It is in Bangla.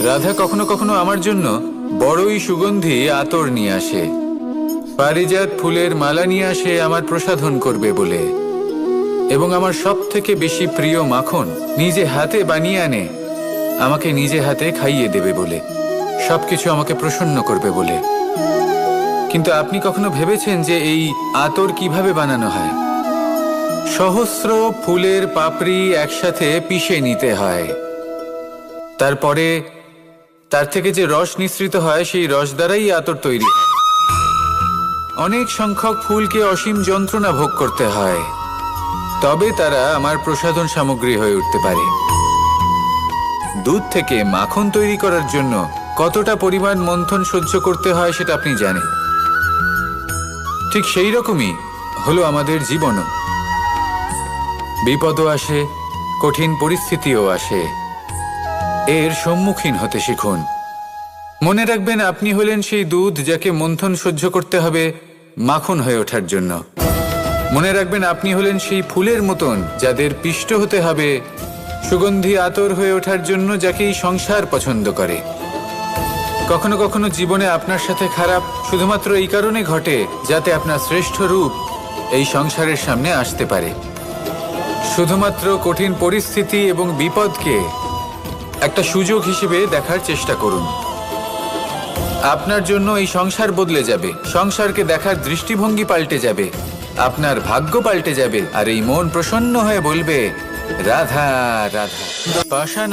রাধা কখনো কখনো আমার জন্য বড়ই সুগন্ধি আতর নিয়ে আসে, পারিজাত ফুলের মালা নিয়ে আসে আমার প্রসাধন করবে বলে, এবং আমার সব থেকে বেশি প্রিয় মাখন নিজে হাতে বানিয়ে আনে আমাকে নিজে হাতে খাইয়ে দেবে বলে, সবকিছু আমাকে প্রসন্ন করবে বলে। কিন্তু আপনি কখনো ভেবেছেন যে এই আতর কিভাবে বানানো হয়? সহস্র ফুলের পাপড়ি একসাথে পিষে নিতে হয়, তারপরে তার থেকে যে রস নিঃসৃত হয় সেই রস দ্বারাই আতর তৈরি হয়। অনেক সংখ্যক ফুলকে অসীম যন্ত্রণা ভোগ করতে হয়, তবে তারা আমার প্রসাধন সামগ্রী হয়ে উঠতে পারে। দুধ থেকে মাখন তৈরি করার জন্য কতটা পরিমাণ মন্থন সহ্য করতে হয় সেটা আপনি জানেন। ঠিক সেই রকমই হলো আমাদের জীবনও। বিপদও আসে, কঠিন পরিস্থিতিও আসে, এর সম্মুখীন হতে শিখুন। মনে রাখবেন, আপনি হলেন সেই দুধ যাকে মন্থন সহ্য করতে হবে মাখন হয়ে ওঠার জন্য। মনে রাখবেন, আপনি হলেন সেই ফুলের মতন যাদের পিষ্ট হতে হবে সুগন্ধি আতর হয়ে ওঠার জন্য, যাকে এই সংসার পছন্দ করে। কখনো কখনো জীবনে আপনার সাথে খারাপ শুধুমাত্র এই কারণে ঘটে যাতে আপনার শ্রেষ্ঠ রূপ এই সংসারের সামনে আসতে পারে। শুধুমাত্র কঠিন পরিস্থিতি এবং বিপদকে একটা সুযোগ হিসেবে দেখার চেষ্টা করুন। আপনার জন্য এই সংসার বদলে যাবে, সংসারকে দেখার দৃষ্টিভঙ্গি পাল্টে যাবে, আপনার ভাগ্য পাল্টে যাবে, আর এই মন প্রসন্ন হয়ে বলবে রাধা রাধা। পাষাণ